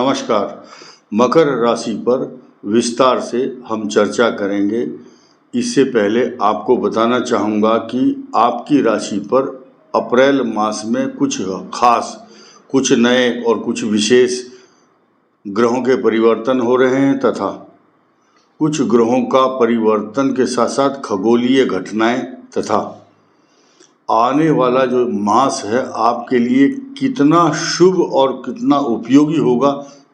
नमस्कार। मकर राशि पर विस्तार से हम चर्चा करेंगे। इससे पहले आपको बताना चाहूँगा कि आपकी राशि पर अप्रैल मास में कुछ खास, कुछ नए और कुछ विशेष ग्रहों के परिवर्तन हो रहे हैं तथा कुछ ग्रहों का परिवर्तन के साथ साथ खगोलीय घटनाएं तथा आने वाला जो मास है आपके लिए कितना शुभ और कितना उपयोगी होगा,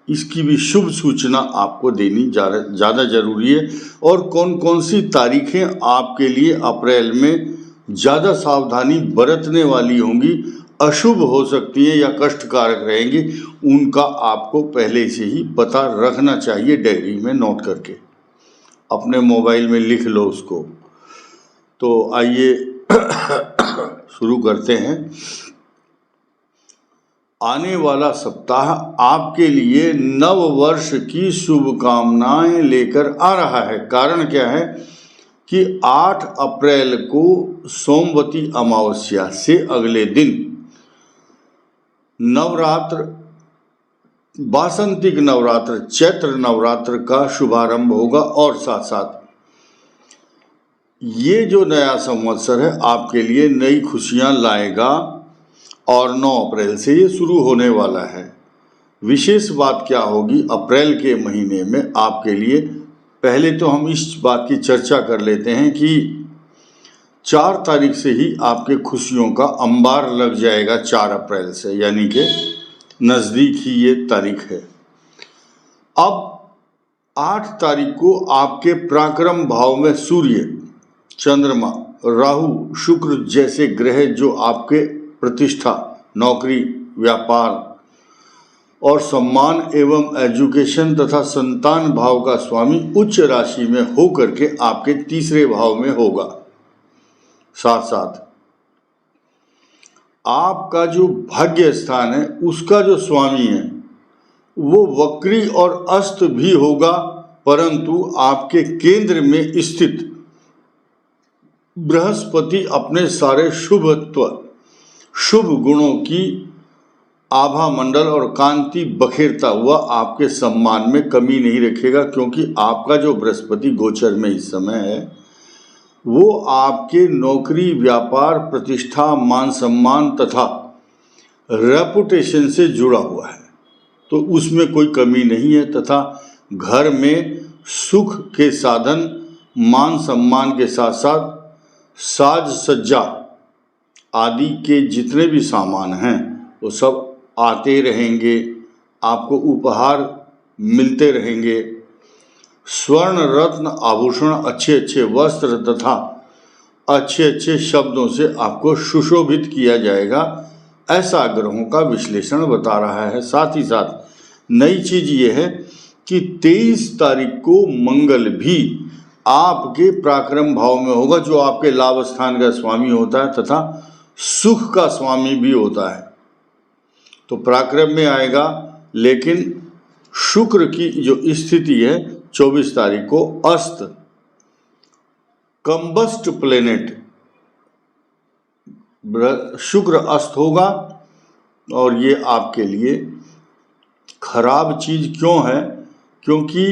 इसकी भी शुभ सूचना आपको देनी ज़्यादा ज़रूरी है। और कौन कौन सी तारीखें आपके लिए अप्रैल में ज़्यादा सावधानी बरतने वाली होंगी, अशुभ हो सकती हैं या कष्टकारक रहेंगी, उनका आपको पहले से ही पता रखना चाहिए। डायरी में नोट करके अपने मोबाइल में लिख लो उसको। तो आइए शुरू करते हैं। आने वाला सप्ताह आपके लिए नव वर्ष की शुभकामनाएं लेकर आ रहा है। कारण क्या है कि 8 अप्रैल को सोमवती अमावस्या से अगले दिन नवरात्र, वासंतिक नवरात्र, चैत्र नवरात्र का शुभारंभ होगा और साथ साथ ये जो नया संवत्सर है आपके लिए नई खुशियां लाएगा और 9 अप्रैल से ये शुरू होने वाला है। विशेष बात क्या होगी अप्रैल के महीने में आपके लिए, पहले तो हम इस बात की चर्चा कर लेते हैं कि 4 तारीख से ही आपके खुशियों का अंबार लग जाएगा। 4 अप्रैल से, यानी कि नज़दीक ही ये तारीख है। अब 8 तारीख को आपके पराक्रम भाव में सूर्य, चंद्रमा, राहु, शुक्र जैसे ग्रह जो आपके प्रतिष्ठा, नौकरी, व्यापार और सम्मान एवं एजुकेशन तथा संतान भाव का स्वामी उच्च राशि में होकर के आपके तीसरे भाव में होगा। साथ साथ आपका जो भाग्य स्थान है उसका जो स्वामी है वो वक्री और अस्त भी होगा, परंतु आपके केंद्र में स्थित बृहस्पति अपने सारे शुभत्व, शुभ गुणों की आभा मंडल और कांति बखेरता हुआ आपके सम्मान में कमी नहीं रखेगा, क्योंकि आपका जो बृहस्पति गोचर में इस समय है वो आपके नौकरी, व्यापार, प्रतिष्ठा, मान सम्मान तथा रेपुटेशन से जुड़ा हुआ है, तो उसमें कोई कमी नहीं है। तथा घर में सुख के साधन, मान सम्मान के साथ साथ साज सज्जा आदि के जितने भी सामान हैं वो सब आते रहेंगे, आपको उपहार मिलते रहेंगे। स्वर्ण रत्न आभूषण, अच्छे अच्छे वस्त्र तथा अच्छे अच्छे शब्दों से आपको सुशोभित किया जाएगा, ऐसा ग्रहों का विश्लेषण बता रहा है। साथ ही साथ नई चीज ये है कि 23 तारीख को मंगल भी आपके पराक्रम भाव में होगा, जो आपके लाभ स्थान का स्वामी होता है तथा सुख का स्वामी भी होता है, तो पराक्रम में आएगा। लेकिन शुक्र की जो स्थिति है 24 तारीख को अस्त, कंबस्ट प्लेनेट शुक्र अस्त होगा, और ये आपके लिए खराब चीज क्यों है, क्योंकि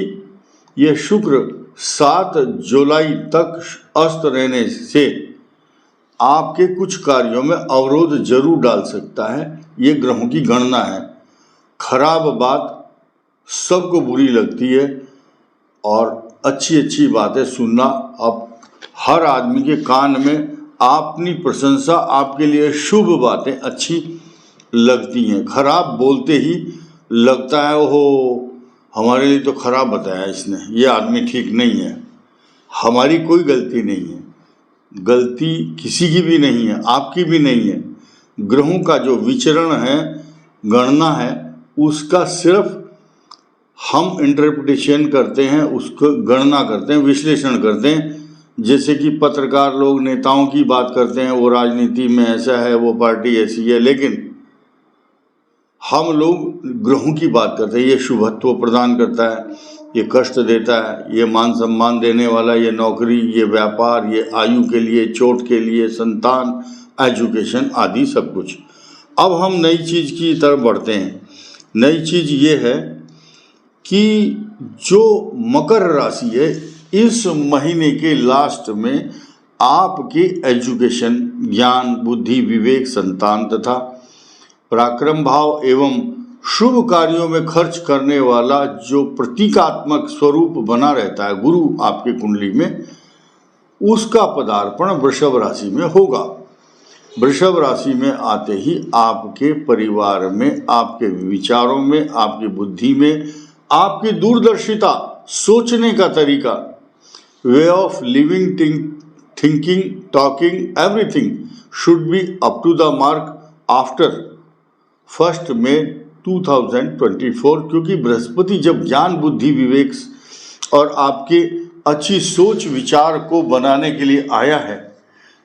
ये शुक्र 7 जुलाई तक अस्त रहने से आपके कुछ कार्यों में अवरोध जरूर डाल सकता है। ये ग्रहों की गणना है। खराब बात सबको बुरी लगती है और अच्छी अच्छी बातें सुनना अब हर आदमी के कान में अपनी प्रशंसा, आपके लिए शुभ बातें अच्छी लगती हैं। खराब बोलते ही लगता है ओहो हमारे लिए तो खराब बताया इसने, ये आदमी ठीक नहीं है। हमारी कोई गलती नहीं है, गलती किसी की भी नहीं है, आपकी भी नहीं है। ग्रहों का जो विचरण है, गणना है, उसका सिर्फ हम इंटरप्रिटेशन करते हैं, उसको गणना करते हैं, विश्लेषण करते हैं। जैसे कि पत्रकार लोग नेताओं की बात करते हैं, वो राजनीति में ऐसा है, वो पार्टी ऐसी है, लेकिन हम लोग ग्रहों की बात करते हैं। ये शुभत्व प्रदान करता है, ये कष्ट देता है, ये मान सम्मान देने वाला, ये नौकरी, ये व्यापार, ये आयु के लिए, चोट के लिए, संतान, एजुकेशन आदि सब कुछ। अब हम नई चीज़ की तरफ बढ़ते हैं। नई चीज़ ये है कि जो मकर राशि है, इस महीने के लास्ट में आपके एजुकेशन, ज्ञान, बुद्धि, विवेक, संतान तथा पराक्रम भाव एवं शुभ कार्यों में खर्च करने वाला जो प्रतीकात्मक स्वरूप बना रहता है गुरु आपके कुंडली में, उसका पदार्पण वृषभ राशि में होगा। वृषभ राशि में आते ही आपके परिवार में, आपके विचारों में, आपकी बुद्धि में, आपकी दूरदर्शिता, सोचने का तरीका, way of living, thinking, talking, everything should be up to the mark after 1 May 2024, क्योंकि बृहस्पति जब ज्ञान, बुद्धि, विवेक और आपके अच्छी सोच विचार को बनाने के लिए आया है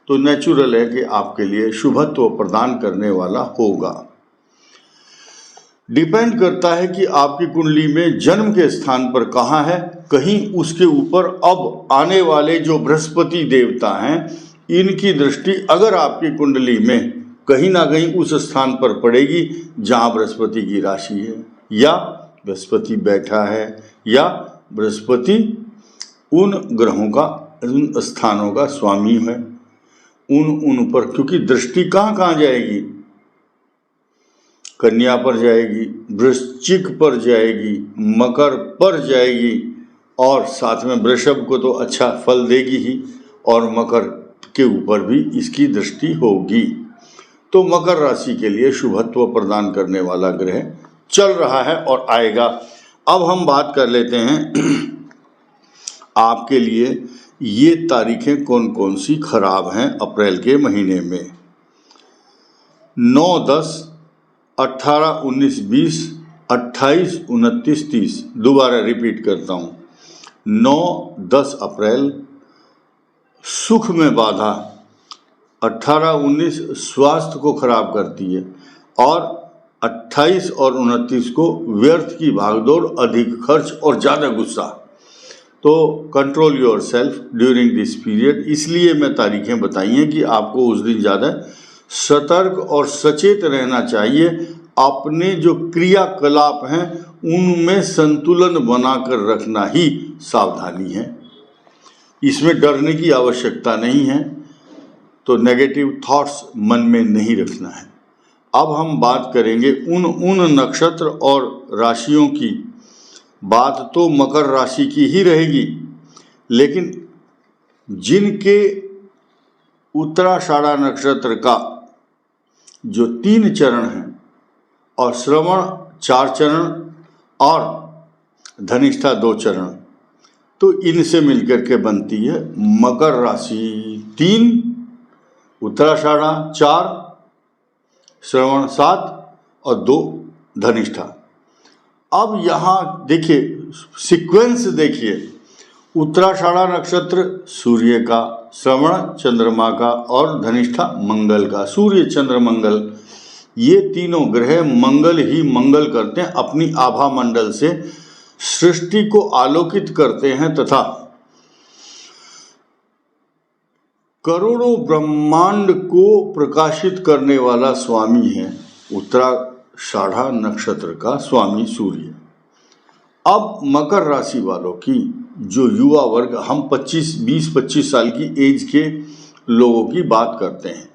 तो नेचुरल है कि आपके लिए शुभत्व प्रदान करने वाला होगा। डिपेंड करता है कि आपकी कुंडली में जन्म के स्थान पर कहाँ है, कहीं उसके ऊपर अब आने वाले जो बृहस्पति देवता हैं, इनकी दृष्टि अगर आपकी कुंडली में कहीं ना कहीं उस स्थान पर पड़ेगी जहाँ बृहस्पति की राशि है, या बृहस्पति बैठा है, या बृहस्पति उन ग्रहों का, उन स्थानों का स्वामी है, उन पर, क्योंकि दृष्टि कहाँ जाएगी, कन्या पर जाएगी, वृश्चिक पर जाएगी, मकर पर जाएगी, और साथ में वृषभ को तो अच्छा फल देगी ही, और मकर के ऊपर भी इसकी दृष्टि होगी। तो मकर राशि के लिए शुभत्व प्रदान करने वाला ग्रह चल रहा है और आएगा। अब हम बात कर लेते हैं आपके लिए ये तारीखें कौन कौन सी खराब हैं अप्रैल के महीने में। 9, 10, 18, 19, 20, 28, 29, 30, दोबारा रिपीट करता हूँ। 9, 10 अप्रैल सुख में बाधा, 18, 19 स्वास्थ्य को खराब करती है, और 28 और 29 को व्यर्थ की भागदौड़, अधिक खर्च और ज़्यादा गुस्सा। तो control your self during this period. इसलिए मैं तारीखें बताई हैं कि आपको उस दिन ज़्यादा सतर्क और सचेत रहना चाहिए। अपने जो क्रियाकलाप हैं उनमें संतुलन बनाकर रखना ही सावधानी है, इसमें डरने की आवश्यकता नहीं है। तो नेगेटिव थॉट्स मन में नहीं रखना है। अब हम बात करेंगे उन नक्षत्र और राशियों की। बात तो मकर राशि की ही रहेगी, लेकिन जिनके उत्तराषाढ़ा नक्षत्र का जो 3 चरण हैं और श्रवण 4 चरण और धनिष्ठा 2 चरण, तो इनसे मिलकर के बनती है मकर राशि। 3 उत्तराषाढ़ा, 4 श्रवण, 7 और 2 धनिष्ठा। अब यहाँ देखिए, सीक्वेंस देखिए, उत्तराषाढ़ा नक्षत्र सूर्य का, श्रवण चंद्रमा का और धनिष्ठा मंगल का। सूर्य, चंद्र, मंगल, ये तीनों ग्रह मंगल ही मंगल करते हैं, अपनी आभा मंडल से सृष्टि को आलोकित करते हैं तथा करोड़ों ब्रह्मांड को प्रकाशित करने वाला स्वामी है उत्तराषाढ़ा नक्षत्र का स्वामी सूर्य। अब मकर राशि वालों की जो युवा वर्ग, हम 20-25 साल की एज के लोगों की बात करते हैं,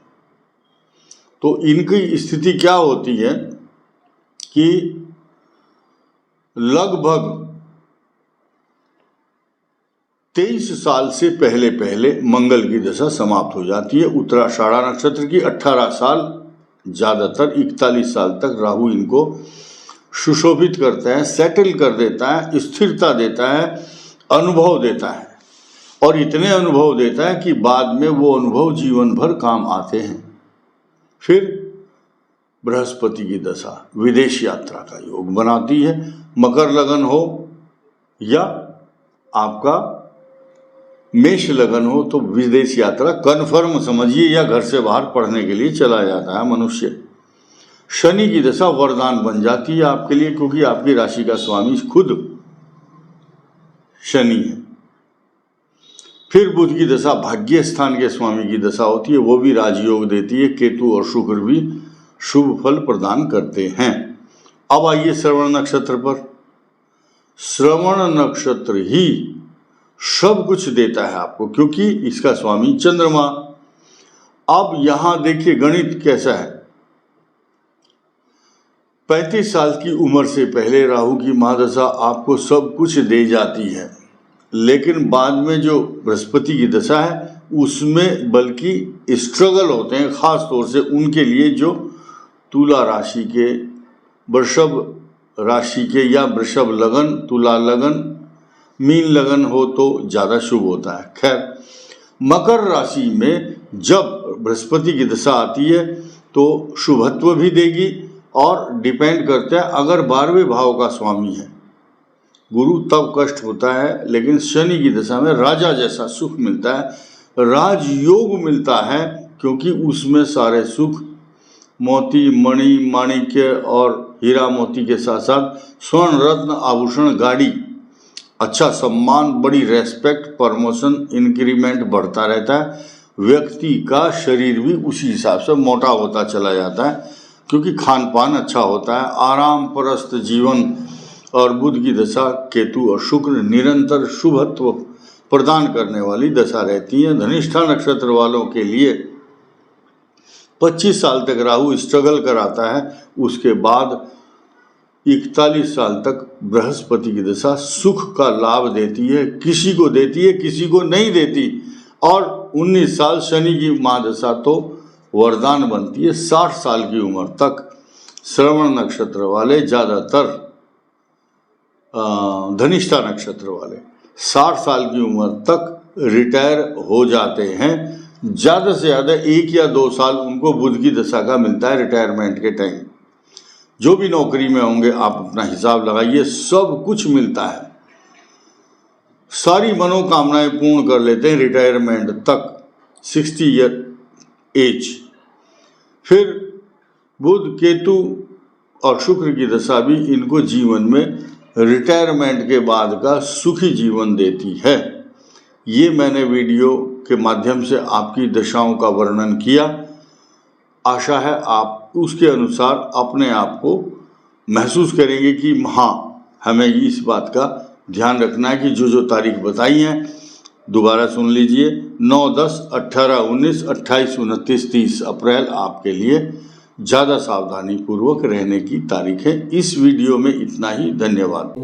तो इनकी स्थिति क्या होती है कि लगभग 23 साल से पहले पहले मंगल की दशा समाप्त हो जाती है। उत्तराषाढ़ा नक्षत्र की 18 साल, ज़्यादातर 41 साल तक राहु इनको सुशोभित करता है, सेटल कर देता है, स्थिरता देता है, अनुभव देता है, और इतने अनुभव देता है कि बाद में वो अनुभव जीवन भर काम आते हैं। फिर बृहस्पति की दशा विदेश यात्रा का योग बनाती है। मकर लगन हो या आपका मेष लगन हो तो विदेश यात्रा कन्फर्म समझिए, या घर से बाहर पढ़ने के लिए चला जाता है मनुष्य। शनि की दशा वरदान बन जाती है आपके लिए, क्योंकि आपकी राशि का स्वामी खुद शनि है। फिर बुध की दशा भाग्य स्थान के स्वामी की दशा होती है, वो भी राजयोग देती है। केतु और शुक्र भी शुभ फल प्रदान करते हैं। अब आइए श्रवण नक्षत्र पर। श्रवण नक्षत्र ही सब कुछ देता है आपको, क्योंकि इसका स्वामी चंद्रमा। अब यहां देखिए गणित कैसा है। 35 साल की उम्र से पहले राहु की महादशा आपको सब कुछ दे जाती है, लेकिन बाद में जो बृहस्पति की दशा है उसमें बल्कि स्ट्रगल होते हैं, खास तौर से उनके लिए जो तुला राशि के, वृषभ राशि के या वृषभ लगन, तुला लगन, मीन लगन हो तो ज़्यादा शुभ होता है। खैर, मकर राशि में जब बृहस्पति की दशा आती है तो शुभत्व भी देगी, और डिपेंड करता है अगर 12वें भाव का स्वामी है गुरु तब कष्ट होता है, लेकिन शनि की दशा में राजा जैसा सुख मिलता है, राजयोग मिलता है, क्योंकि उसमें सारे सुख मोती, मणि, माणिक्य और हीरा मोती के साथ साथ स्वर्ण, रत्न, आभूषण, गाड़ी, अच्छा सम्मान, बड़ी रेस्पेक्ट, प्रमोशन, इंक्रीमेंट बढ़ता रहता है। व्यक्ति का शरीर भी उसी हिसाब से मोटा होता चला जाता है, क्योंकि खान पान अच्छा होता है, आराम परस्त जीवन। और बुध की दशा, केतु और शुक्र निरंतर शुभत्व प्रदान करने वाली दशा रहती है। धनिष्ठा नक्षत्र वालों के लिए 25 साल तक राहु स्ट्रगल कराता है, उसके बाद 41 साल तक बृहस्पति की दशा सुख का लाभ देती है, किसी को देती है किसी को नहीं देती। और 19 साल शनि की महादशा तो वरदान बनती है। 60 साल की उम्र तक श्रवण नक्षत्र वाले, ज़्यादातर धनिष्ठा नक्षत्र वाले 60 साल की उम्र तक रिटायर हो जाते हैं। ज़्यादा से ज़्यादा 1 या 2 साल उनको बुध की दशा का मिलता है रिटायरमेंट के टाइम। जो भी नौकरी में होंगे आप अपना हिसाब लगाइए, सब कुछ मिलता है, सारी मनोकामनाएं पूर्ण कर लेते हैं रिटायरमेंट तक, 60 ईयर एज। फिर बुध, केतु और शुक्र की दशा भी इनको जीवन में रिटायरमेंट के बाद का सुखी जीवन देती है। ये मैंने वीडियो के माध्यम से आपकी दशाओं का वर्णन किया। आशा है आप उसके अनुसार अपने आप को महसूस करेंगे कि हाँ, हमें इस बात का ध्यान रखना है कि जो तारीख बताई हैं दोबारा सुन लीजिए। 9, 10, 18, 19, 28, 29, 30 अप्रैल आपके लिए ज़्यादा सावधानी पूर्वक रहने की तारीख है। इस वीडियो में इतना ही। धन्यवाद।